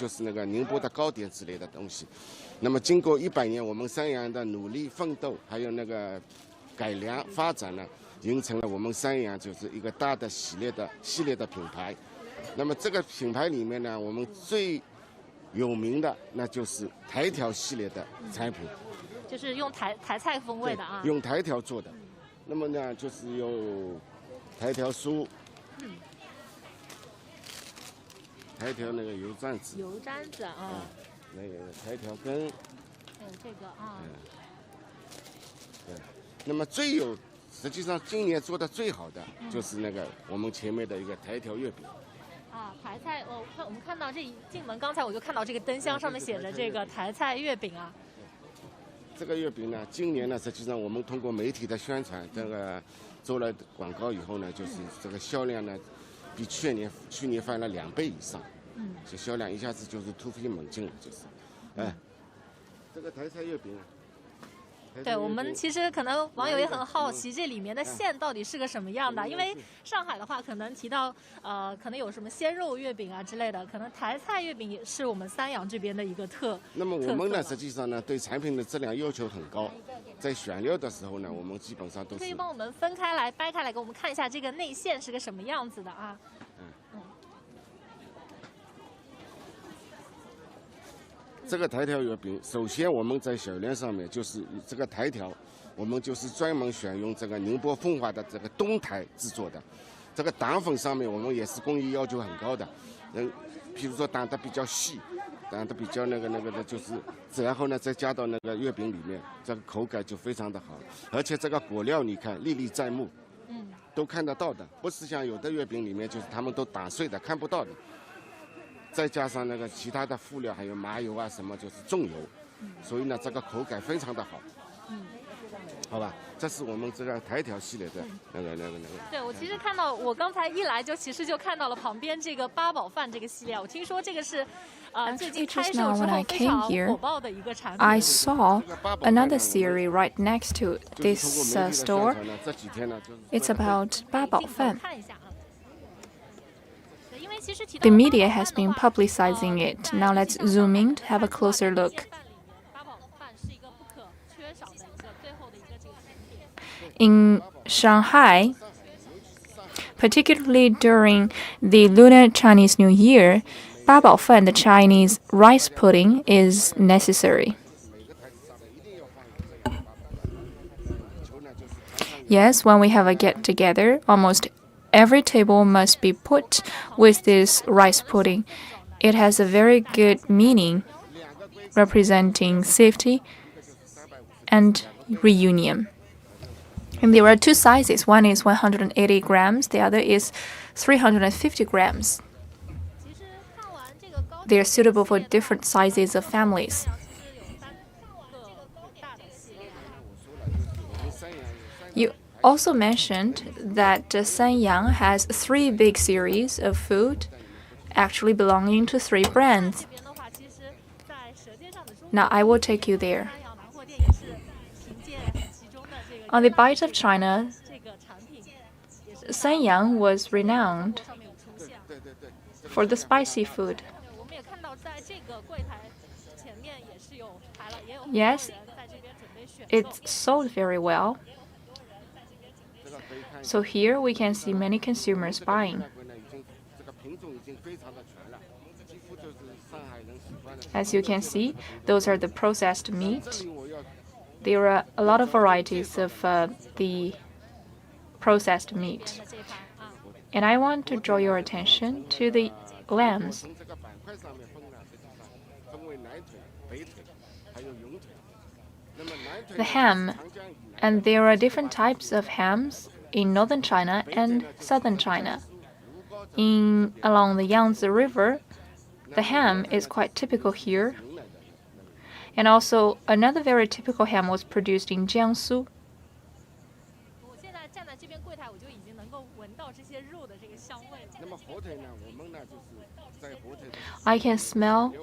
就是那个宁波的糕点之类的东西。那么经过100年我们三阳的努力奋斗，还有那个改良发展呢，形成了我们三阳就是一个大的系列的品牌。那么这个品牌里面呢，我们最有名的那就是台条系列的产品，就是用台菜风味的啊，用台条做的。那么呢，就是有台条酥，台条那个油毡子，啊，那个台条根，还有这个啊，对。那么实际上今年做的最好的就是那个我们前面的一个台条月饼。啊，台菜，我们看到这一进门，刚才我就看到这个灯箱上面写着这个台菜月饼啊。这个月饼呢，今年呢，实际上我们通过媒体的宣传，这个做了广告以后呢，就是这个销量呢，比去年翻了2倍以上。这销量一下子就是突飞猛进了，就是，这个台菜月饼啊。对，我们其实可能网友也很好奇，这里面的馅到底是个什么样的？因为上海的话，可能提到可能有什么鲜肉月饼啊之类的，可能台菜月饼也是我们三阳这边的一个那么我们呢，实际上呢，对产品的质量要求很高，在选料的时候呢，我们基本上都是。可以帮我们分开来掰开来给我们看一下这个内馅是个什么样子的啊？这个台条月饼，首先我们在小链上面就是这个台条，我们就是专门选用这个宁波奉化的这个东台制作的。这个党粉上面我们也是工艺要求很高的，譬如说党的比较细，党的比较那个的，就是然后呢再加到那个月饼里面，这个口感就非常的好，而且这个果料你看历历在目，都看得到的，不是像有的月饼里面就是他们都打碎的看不到的。再加上那个其他的辅料，还有麻油啊什么，就是重油，所以呢，这个口感非常的好。好吧，这是我们这个台条系列的那个。对，我其实看到，我刚才一来其实就看到了旁边这个八宝饭这个系列，我听说这个是最近开售之后非常火爆的一个产品。I saw another series right next to this store. It's about 八宝饭. The media has been publicizing it. Now let's zoom in to have a closer look. In Shanghai, particularly during the Lunar Chinese New Year, 八宝饭, the Chinese rice pudding, is necessary. Yes, when we have a get-together, almost every table must be put with this rice pudding. It has a very good meaning, representing safety and reunion. And there are 2 sizes. One is 180 grams, the other is 350 grams. They are suitable for different sizes of families. You also mentioned that Sanyang has 3 big series of food, actually belonging to 3 brands. Now I will take you there. On the Bite of China, Sanyang was renowned for the spicy food. Yes, it's sold very well. So here we can see many consumers buying. As you can see, those are the processed meat. There are a lot of varieties of the processed meat. And I want to draw your attention to the lambs. The ham, and there are different types of hams in northern China and southern China. Along the Yangtze River, the ham is quite typical here. And also, another very typical ham was produced in Jiangsu. I can smell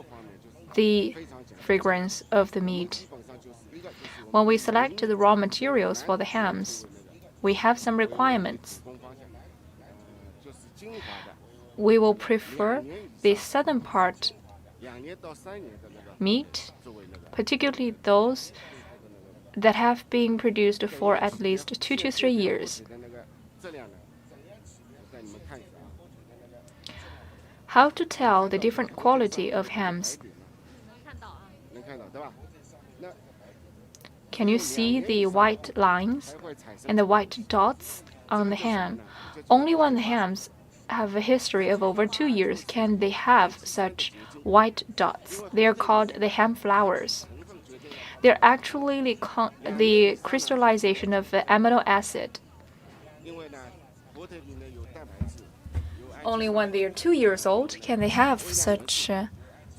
the fragrance of the meat. When we select the raw materials for the hams, we have some requirements. We will prefer the southern part meat, particularly those that have been produced for at least 2 to 3 years. How to tell the different quality of hams? Can you see the white lines and the white dots on the ham? Only when the hams have a history of over 2 years can they have such white dots. They are called the ham flowers. They're actually the crystallization of the amino acid. Only when they are 2 years old can they have such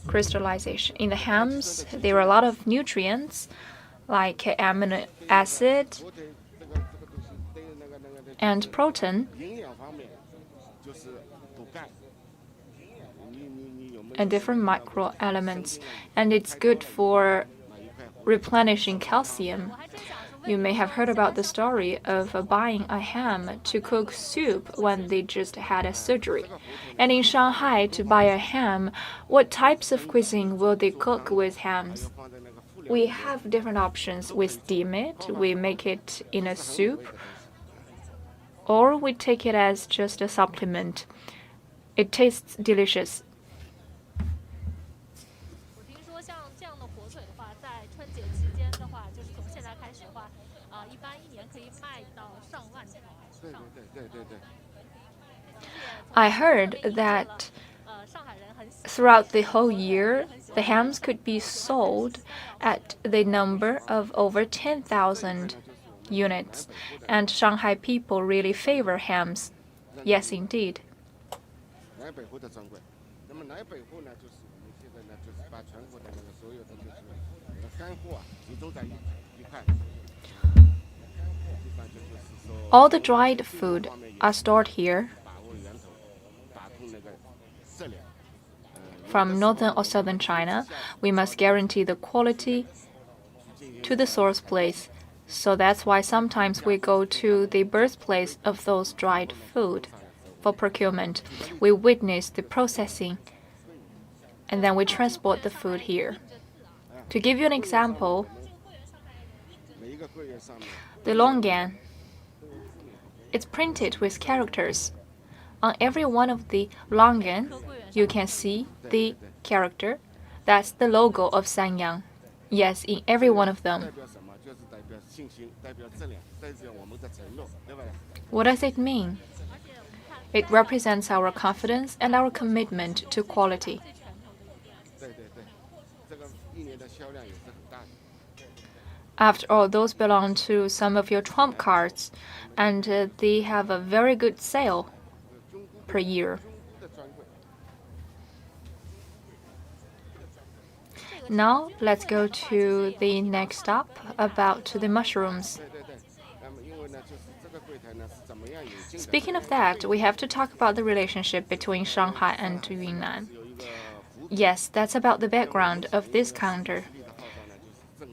crystallization. In the hams, there are a lot of nutrients like amino acid and protein and different microelements, and it's good for replenishing calcium. You may have heard about the story of buying a ham to cook soup when they just had a surgery. And in Shanghai, to buy a ham, what types of cuisine will they cook with hams? We have different options. We steam it, we make it in a soup, or we take it as just a supplement. It tastes delicious. I heard that throughout the whole year, the hams could be sold at the number of over 10,000 units, and Shanghai people really favor hams. Yes, indeed. All the dried food are stored here from northern or southern China. We must guarantee the quality to the source place. So that's why sometimes we go to the birthplace of those dried food for procurement. We witness the processing and then we transport the food here. To give you an example, the longan, it's printed with characters. On every one of the longan, you can see the character. That's the logo of Sanyang. Yes, in every one of them. What does it mean? It represents our confidence and our commitment to quality. After all, those belong to some of your trump cards, and they have a very good sale per year. Now, let's go to the next stop about the mushrooms. Speaking of that, we have to talk about the relationship between Shanghai and Yunnan. Yes, that's about the background of this counter.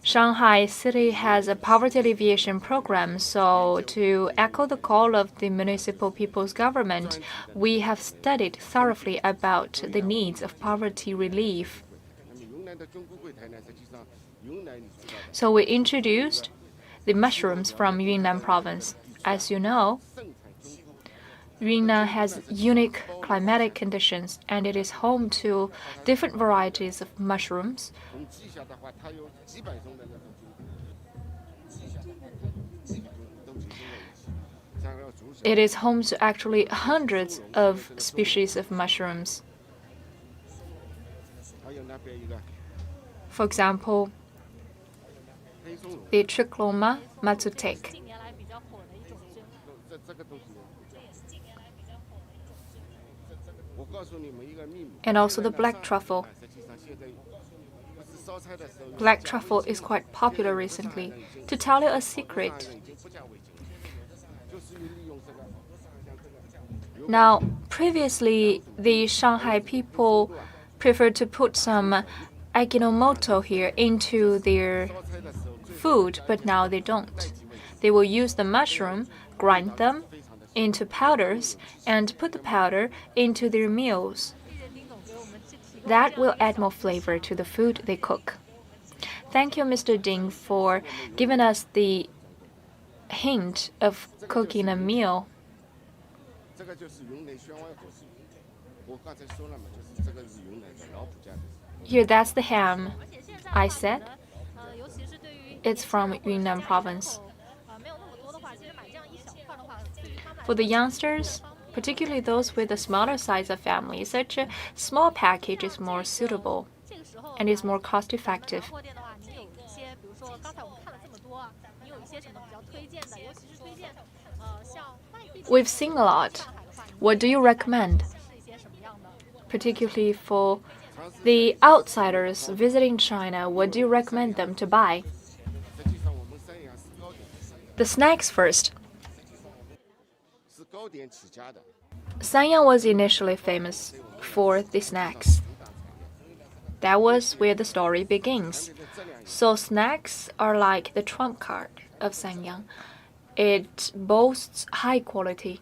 Shanghai City has a poverty alleviation program, so to echo the call of the municipal people's government, we have studied thoroughly about the needs of poverty relief. So we introduced the mushrooms from Yunnan province. As you know, Yunnan has unique climatic conditions and it is home to different varieties of mushrooms. It is home to actually hundreds of species of mushrooms. For example, the Trichloma matsutake, and also the black truffle. Black truffle is quite popular recently. To tell you a secret, now previously the Shanghai people preferred to put some Ajinomoto here into their food, but now they don't. They will use the mushroom, grind them into powders, and put the powder into their meals. That will add more flavor to the food they cook. Thank you, Mr. Ding, for giving us the hint of cooking a meal. Here, that's the ham I said. It's from Yunnan province. For the youngsters, particularly those with a smaller size of family, such a small package is more suitable and is more cost-effective. We've seen a lot. What do you recommend? Particularly for the outsiders visiting China, what do you recommend them to buy? The snacks first. Sanyang was initially famous for the snacks. That was where the story begins. So snacks are like the trump card of Sanyang. It boasts high quality.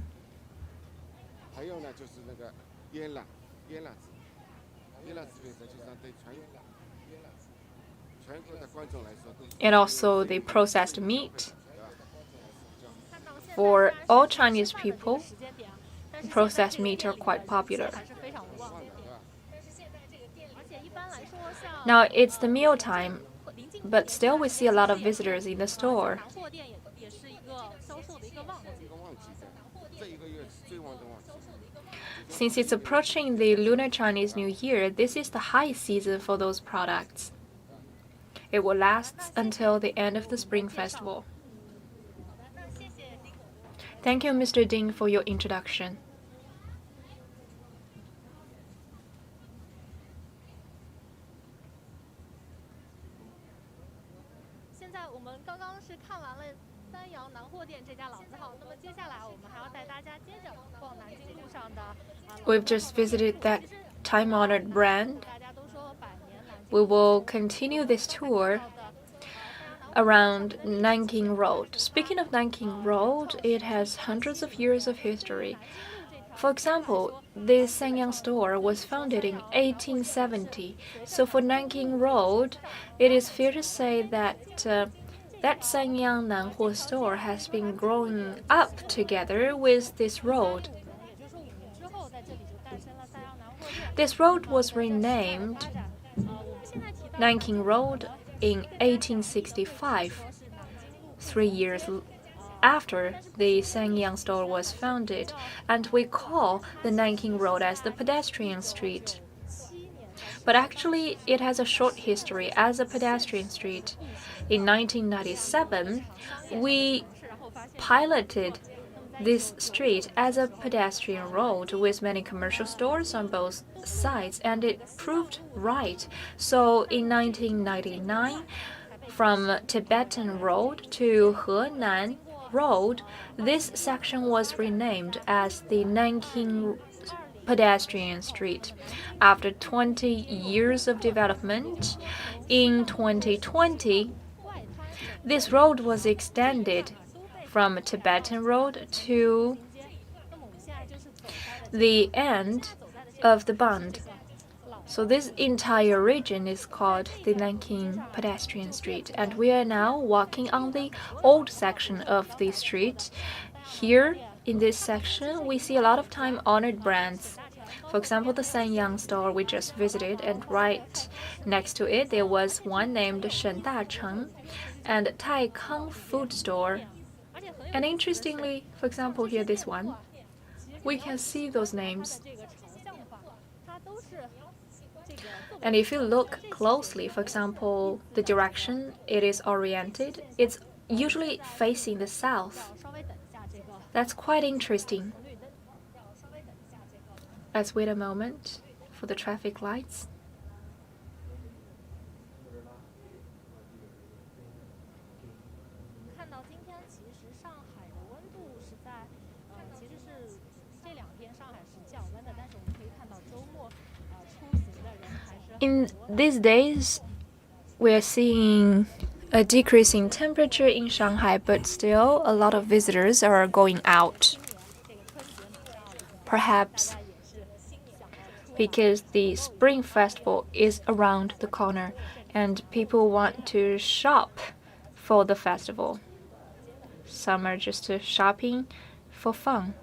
And also the processed meat. For all Chinese people, processed meat are quite popular. Now it's the meal time, but still we see a lot of visitors in the store. Since it's approaching the Lunar Chinese New Year, this is the high season for those products. It will last until the end of the Spring Festival. Thank you, Mr. Ding, for your introduction. We've just visited that time-honored brand. We will continue this tour around Nanking Road. Speaking of Nanking Road, it has hundreds of years of history. For example, the Sanyang store was founded in 1870. So for Nanking Road, it is fair to say that that Sanyang Nanhuo store has been growing up together with this road. This road was renamed Nanking Road in 1865, 3 years after the Sanyang store was founded, and we call the Nanking Road as the pedestrian street. But actually, it has a short history as a pedestrian street. In 1997, we piloted this street as a pedestrian road with many commercial stores on both sides, and it proved right. So in 1999, from Tibetan Road to Henan Road, this section was renamed as the Nanking pedestrian street. After 20 years of development, in 2020, this road was extended from Tibetan Road to the end of the bund. So this entire region is called the Nanking pedestrian street, and we are now walking on the old section of the street. Here in this section, we see a lot of time-honored brands. For example, the Sanyang store we just visited, and right next to it, there was one named Shen Dacheng and Taikang food store. And interestingly, for example, here this one, we can see those names. And if you look closely, for example, the direction it is oriented, it's usually facing the south. That's quite interesting. Let's wait a moment for the traffic lights. In these days, we are seeing a decrease in temperature in Shanghai, but still a lot of visitors are going out. Perhaps because the Spring Festival is around the corner and people want to shop for the festival. Some are just shopping for fun.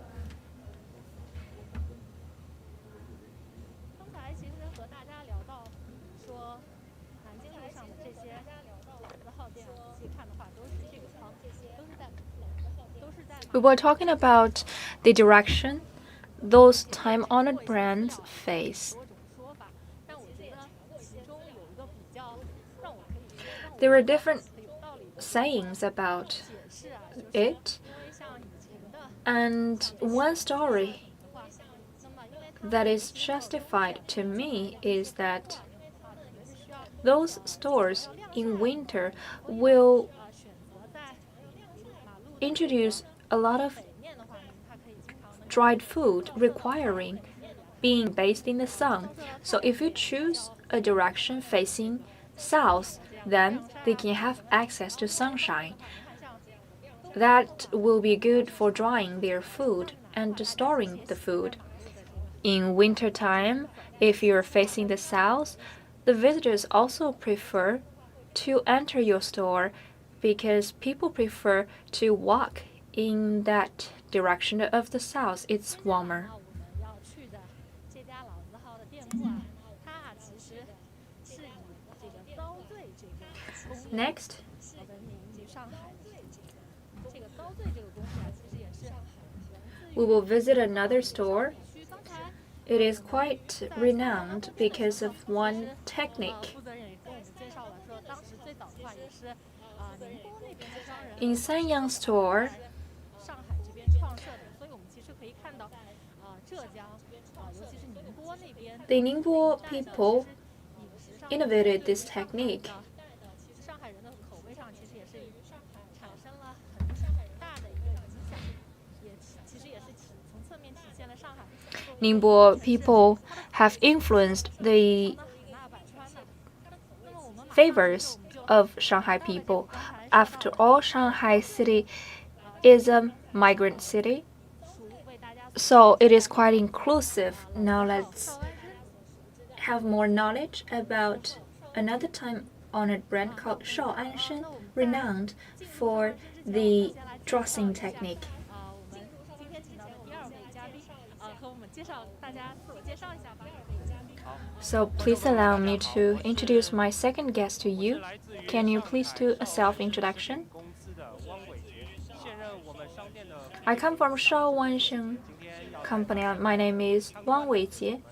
We were talking about the direction those time-honored brands face. There are different sayings about it, and one story that is justified to me is that those stores in winter will introduce a lot of dried food requiring being based in the sun. So if you choose a direction facing south, then they can have access to sunshine. That will be good for drying their food and storing the food. In winter time, if you're facing the south, the visitors also prefer to enter your store because people prefer to walk in that direction of the south. It's warmer. Next, we will visit another store. It is quite renowned because of one technique. In Sanyang store, the Ningbo people innovated this technique. Ningbo people have influenced the favors of Shanghai people. After all, Shanghai city is a migrant city, so it is quite inclusive. Now let's have more knowledge about another time-honored brand called Shaoanshen, renowned for the dressing technique. So please allow me to introduce my second guest to you. Can you please do a self-introduction? I come from Shaoanshen company. My name is Wang Weijie.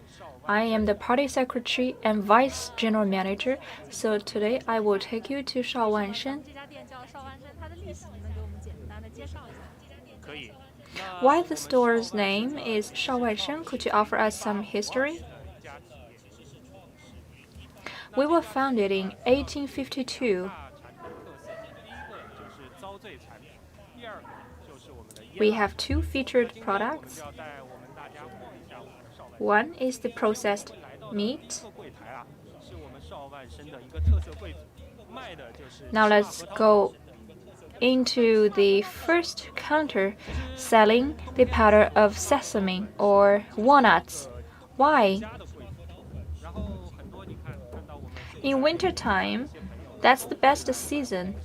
I am the party secretary and vice general manager. So today I will take you to Shaoanshen. Why the store's name is Shaoanshen? Could you offer us some history? We were founded in 1852. We have two featured products. One is the processed meat. Now let's go into the first counter selling the powder of sesame or walnuts. Why? In wintertime, that's the best season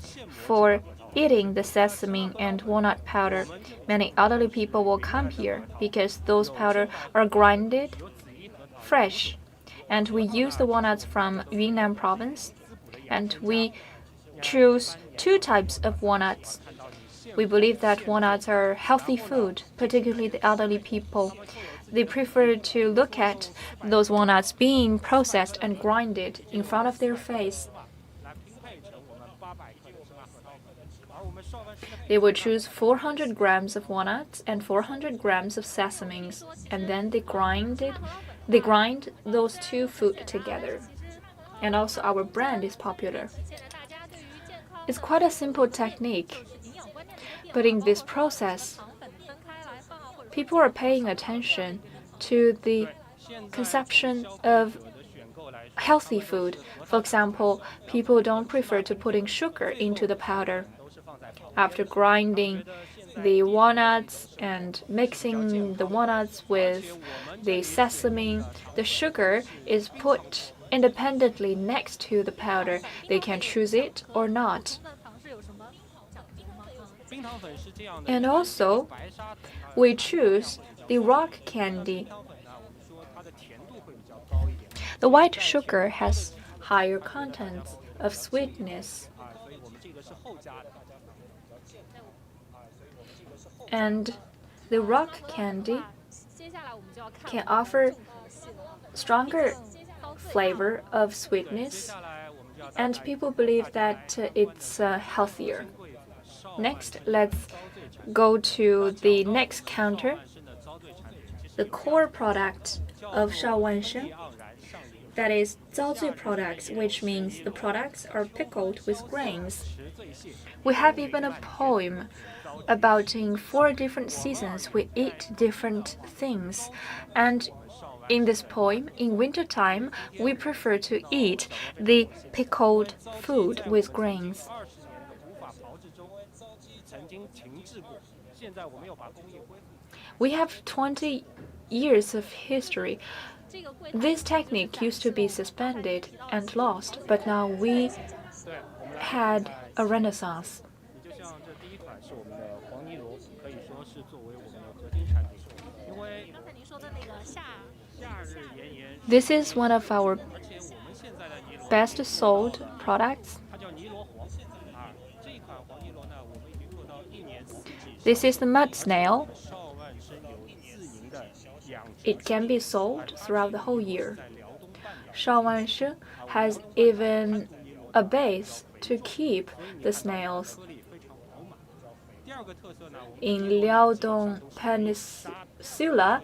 for eating the sesame and walnut powder. Many elderly people will come here because those powder are grinded fresh. And we use the walnuts from Yunnan province. And we choose two types of walnuts. We believe that walnuts are healthy food, particularly the elderly people. They prefer to look at those walnuts being processed and grinded in front of their face. They will choose 400 grams of walnuts and 400 grams of sesames, and then they grind those two food together. And also our brand is popular. It's quite a simple technique, but in this process, people are paying attention to the consumption of healthy food. For example, people don't prefer to putting sugar into the powder. After grinding the walnuts and mixing the walnuts with the sesame. The sugar is put independently next to the powder. They can choose it or not. And also, we choose the rock candy. The white sugar has higher contents of sweetness. And the rock candy can offer stronger flavor of sweetness, and people believe that it's healthier. Next, let's go to the next counter. The core product of Shaowanshen, that is 糟醉 products, which means the products are pickled with grains. We have even a poem about in 4 different seasons we eat different things, and in this poem, in wintertime, we prefer to eat the pickled food with grains. We have 20 years of history. This technique used to be suspended and lost, but now we had a renaissance. This is one of our best sold products. This is the mud snail. It can be sold throughout the whole year. Shaowanshen has even a base to keep the snails. In Liaodong Peninsula,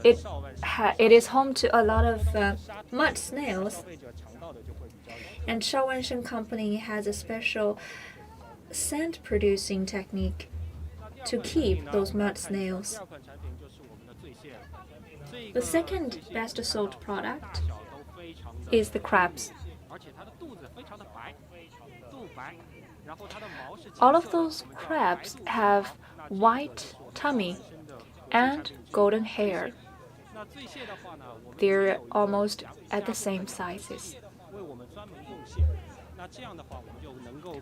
it is home to a lot of mud snails, and Shaowanshen Company has a special scent producing technique to keep those mud snails. The second best sold product is the crabs. All of those crabs have white tummy and golden hair. They're almost at the same sizes.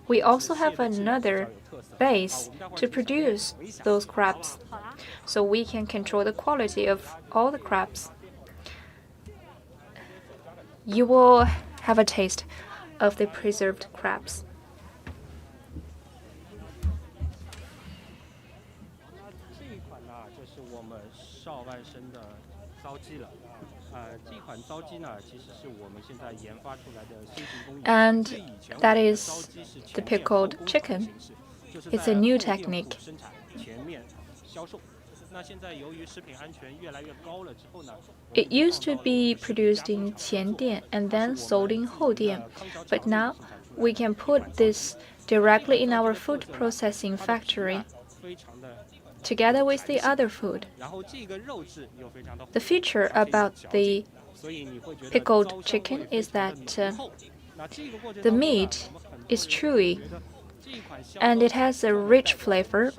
We also have another base to produce those crabs, so we can control the quality of all the crabs. You will have a taste of the preserved crabs. And that is the pickled chicken. It's a new technique. It used to be produced in Qiandian and then sold in Houdian, but now we can put this directly in our food processing factory, together with the other food. The feature about the pickled chicken is that the meat is chewy and it has a rich flavor.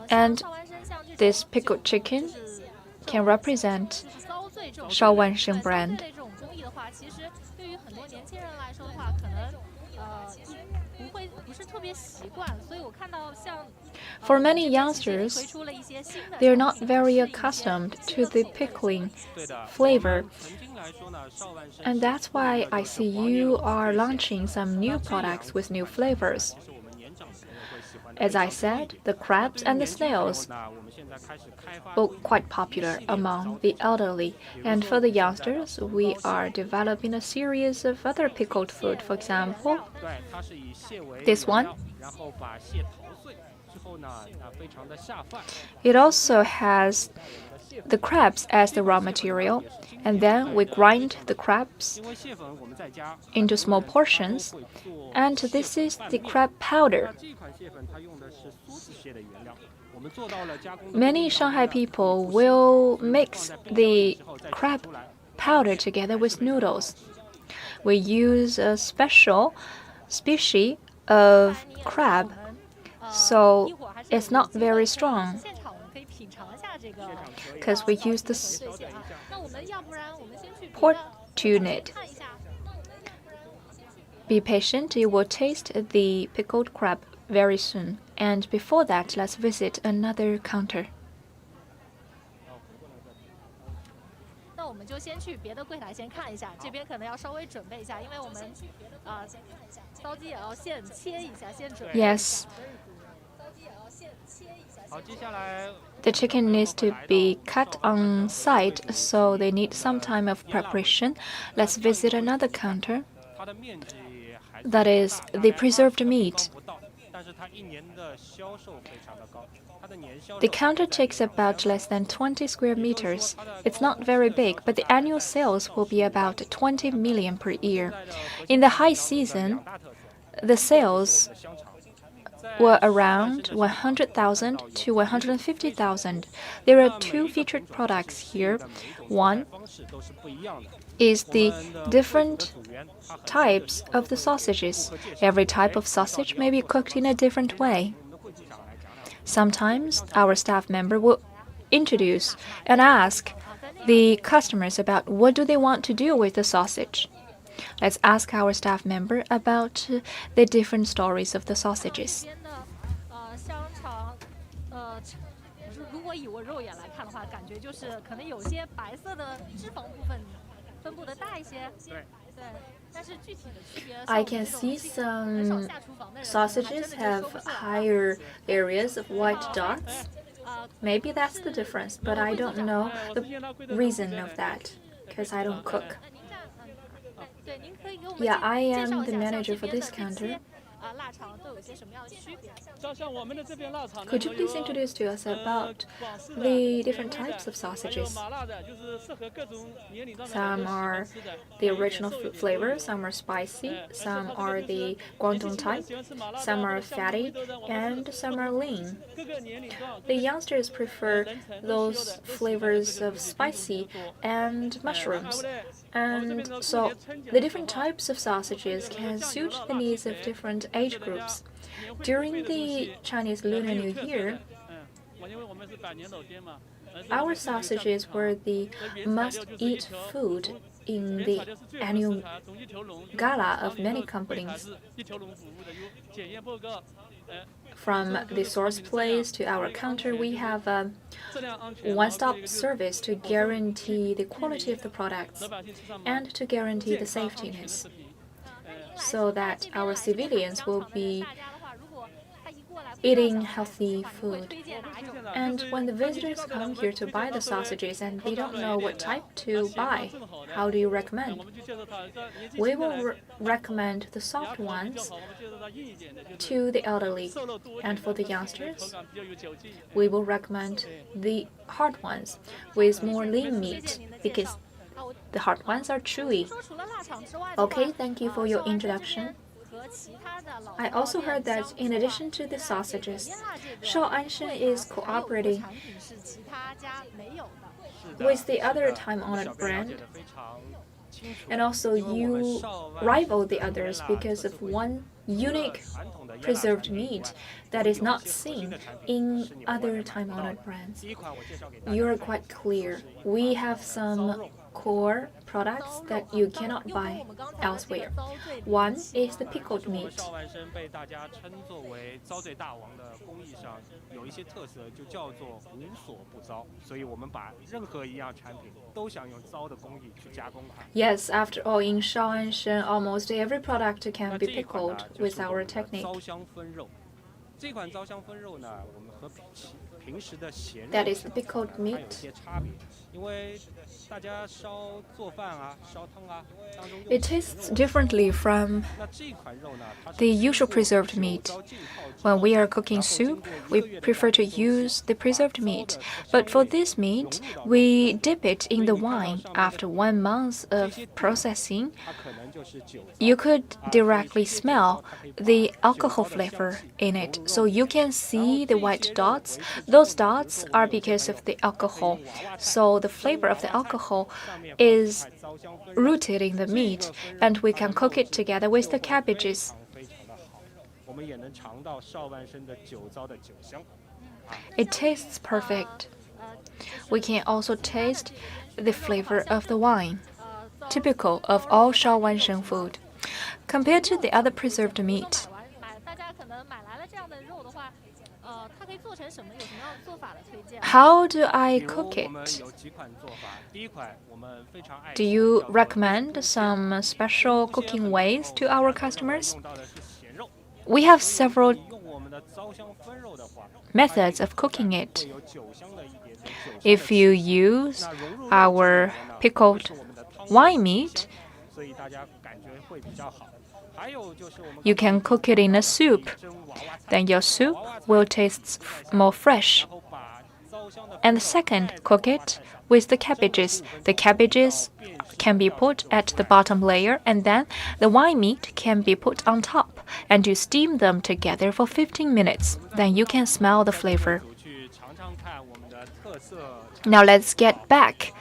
And this pickled chicken can represent Shaowanshen brand. For many youngsters, they are not very accustomed to the pickling flavor. And that's why I see you are launching some new products with new flavors. As I said, the crabs and the snails were quite popular among the elderly. And for the youngsters, we are developing a series of other pickled food. For example, this one. It also has the crabs as the raw material, and then we grind the crabs into small portions, and this is the crab powder. Many Shanghai people will mix the crab powder together with noodles. We use a special species of crab, so it's not very strong because we use this port unit. Be patient, you will taste the pickled crab very soon. And before that, let's visit another counter. 那我们就先去别的柜台先看一下，这边可能要稍微准备一下，因为我们烧鸡也要现切一下，现准备。Yes. The chicken needs to be cut on side, so they need some time of preparation. Let's visit another counter. That is the preserved meat. The counter takes about less than 20 square meters. It's not very big, but the annual sales will be about 20 million per year. In the high season, the sales were around 100,000 to 150,000. There are two featured products here. One is the different types of the sausages. Every type of sausage may be cooked in a different way. Sometimes our staff member will introduce and ask the customers about what do they want to do with the sausage. Let's ask our staff member about the different stories of the sausages. 如果以我肉眼来看的话，感觉就是可能有些白色的脂肪部分分布的大一些。对，但是具体的区别。I can see some sausages have higher areas of white dots. Maybe that's the difference, but I don't know the reason of that because I don't cook. Yeah, I am the manager for this counter. Could you please introduce to us about the different types of sausages? Some are the original flavor, some are spicy, some are the Guangdong type, some are fatty, and some are lean. The youngsters prefer those flavors of spicy and mushrooms. And so the different types of sausages can suit the needs of different age groups. During the Chinese Lunar New Year, our sausages were the must-eat food in the annual gala of many companies. From the source place to our counter, we have a one-stop service to guarantee the quality of the products and to guarantee the safetiness, so that our civilians will be eating healthy food. And when the visitors come here to buy the sausages and they don't know what type to buy, how do you recommend? We will recommend the soft ones to the elderly, and for the youngsters, we will recommend the hard ones with more lean meat because the hard ones are chewy. Okay, thank you for your introduction. I also heard that in addition to the sausages, Shaoanshen is cooperating with the other time-honored brand, and also you rival the others because of one unique preserved meat that is not seen in other time-honored brands. You are quite clear. We have some core products that you cannot buy elsewhere. One is the pickled meat. Yes, after all, in Shaoanshen, almost every product can be pickled with our technique. That is the pickled meat. It tastes differently from the usual preserved meat. When we are cooking soup, we prefer to use the preserved meat. But for this meat, we dip it in the wine. After 1 month of processing, you could directly smell the alcohol flavor in it. So you can see the white dots. Those dots are because of the alcohol. So the flavor of the alcohol is rooted in the meat, and we can cook it together with the cabbages. It tastes perfect. We can also taste the flavor of the wine, typical of all Shaowanshen food. Compared to the other preserved meat, how do I cook it? Do you recommend some special cooking ways to our customers? We have several methods of cooking it. If you use our pickled wine meat, you can cook it in a soup. Then your soup will taste more fresh. And second, cook it with the cabbages. The cabbages can be put at the bottom layer, and then the wine meat can be put on top, and you steam them together for 15 minutes. Then you can smell the flavor. Now let's get back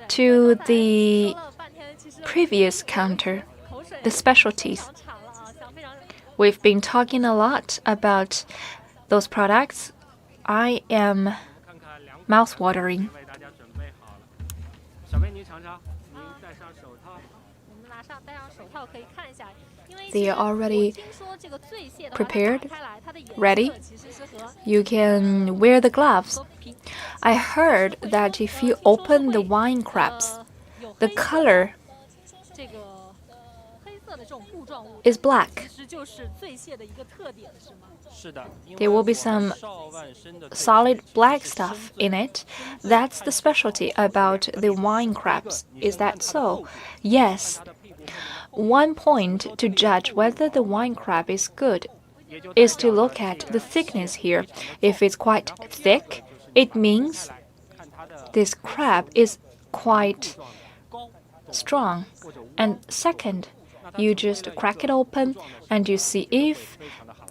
to the previous counter, the specialties. We've been talking a lot about those products. I am mouth-watering. They are already prepared, ready. You can wear the gloves. I heard that if you open the wine crabs, the color is black. There will be some solid black stuff in it. That's the specialty about the wine crabs. Is that so? Yes. One point to judge whether the wine crab is good is to look at the thickness here. If it's quite thick, it means this crab is quite strong. And second, you just crack it open and you see if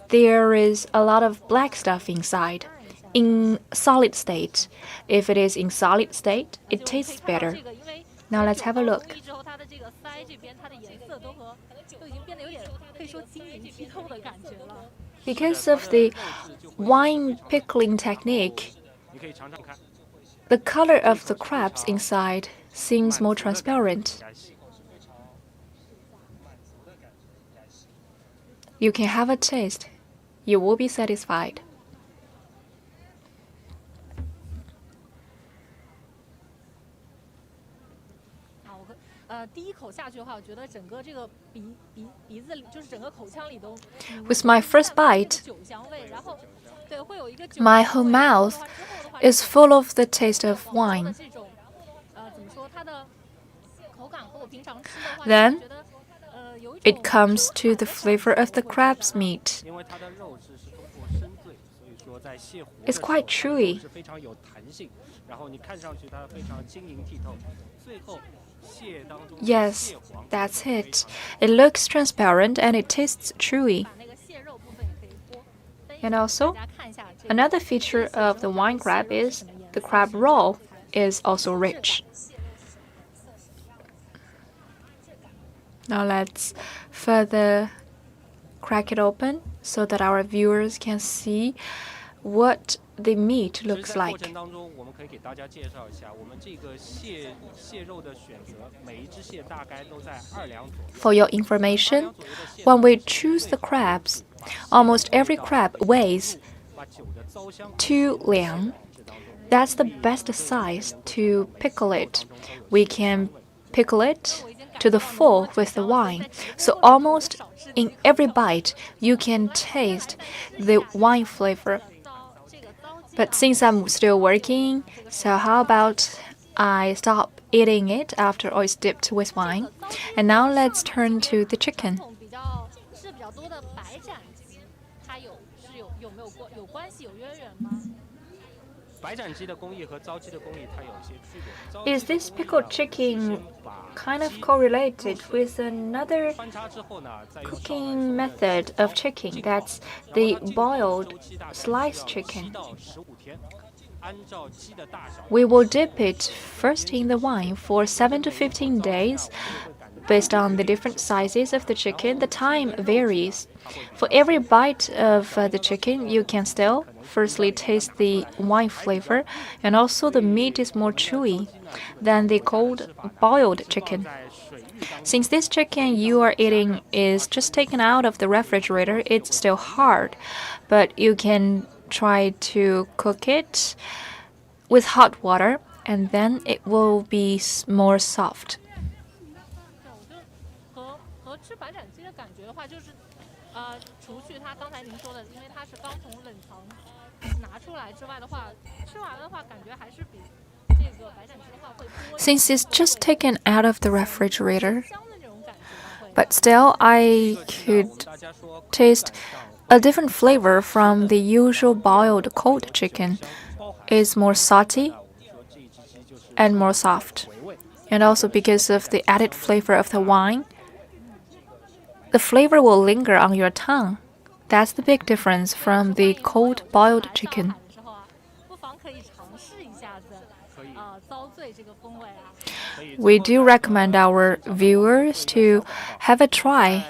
there is a lot of black stuff inside. In solid state. If it is in solid state, it tastes better. Now let's have a look. Because of the wine pickling technique, the color of the crabs inside seems more transparent. You can have a taste. You will be satisfied. With my first bite, my whole mouth is full of the taste of wine. Then it comes to the flavor of the crab's meat. It's quite chewy. Yes, that's it. It looks transparent and it tastes chewy. And also, another feature of the wine crab is the crab roll is also rich. Now let's further crack it open so that our viewers can see what the meat looks like. For your information, when we choose the crabs, almost every crab weighs 2 liang. That's the best size to pickle it. We can pickle it to the full with the wine. So almost in every bite, you can taste the wine flavor. But since I'm still working, so how about I stop eating it after it's dipped with wine? And now let's turn to the chicken. Is this pickled chicken kind of correlated with another cooking method of chicken? That's the boiled sliced chicken. We will dip it first in the wine for 7 to 15 days. Based on the different sizes of the chicken, the time varies. For every bite of the chicken, you can still firstly taste the wine flavor, and also the meat is more chewy than the cold boiled chicken. Since this chicken you are eating is just taken out of the refrigerator, it's still hard, but you can try to cook it with hot water, and then it will be more soft. 和吃白斩鸡的感觉的话，就是除去它刚才您说的，因为它是刚从冷藏拿出来之外的话，吃完的话感觉还是比这个白斩鸡的话会多。Since it's just taken out of the refrigerator, but still I could taste a different flavor from the usual boiled cold chicken. It's more salty and more soft. And also because of the added flavor of the wine, the flavor will linger on your tongue. That's the big difference from the cold boiled chicken. We do recommend our viewers to have a try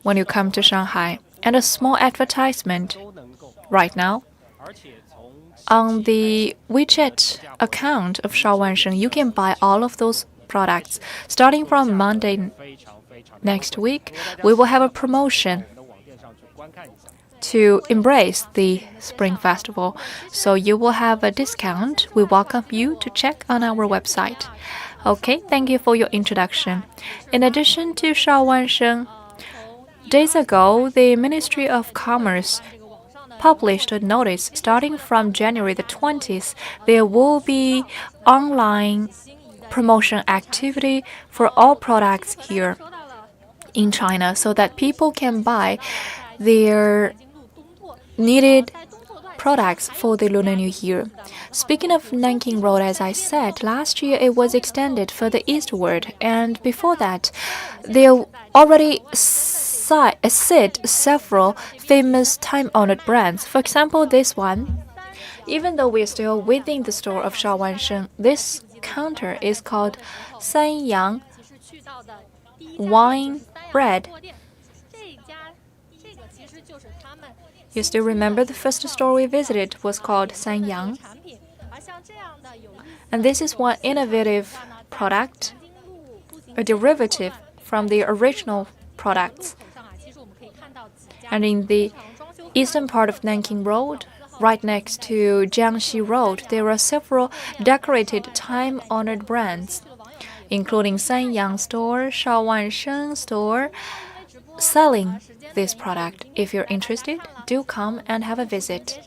when you come to Shanghai. And a small advertisement right now. On the WeChat account of Shaowansheng, you can buy all of those products. Starting from Monday next week, we will have a promotion to embrace the Spring Festival. So you will have a discount. We welcome you to check on our website. Okay, thank you for your introduction. In addition to Shaowansheng, days ago, the Ministry of Commerce published a notice starting from January the 20th. There will be online promotion activity for all products here in China so that people can buy their needed products for the Lunar New Year. Speaking of Nanking Road, as I said, last year it was extended further eastward, and before that, there already sit several famous time-honored brands. For example, this one. Even though we're still within the store of Shaowansheng, this counter is called Sanyang Wine Bread. You still remember the first store we visited was called Sanyang? And this is one innovative product, a derivative from the original products. And in the eastern part of Nanking Road, right next to Jiangxi Road, there are several decorated time-honored brands, including Sanyang Store, Shaowansheng Store, selling this product. If you're interested, do come and have a visit.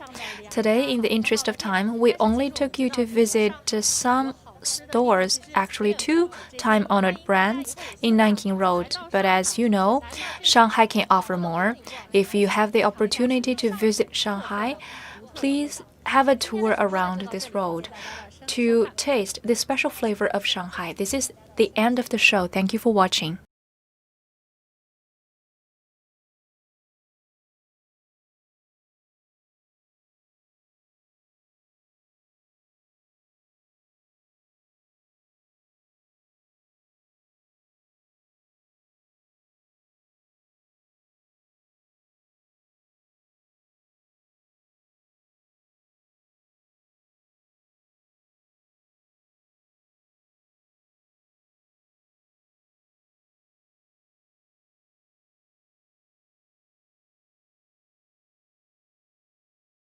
Today, in the interest of time, we only took you to visit some stores, actually 2 time-honored brands in Nanking Road. But as you know, Shanghai can offer more. If you have the opportunity to visit Shanghai, please have a tour around this road to taste the special flavor of Shanghai. This is the end of the show. Thank you for watching.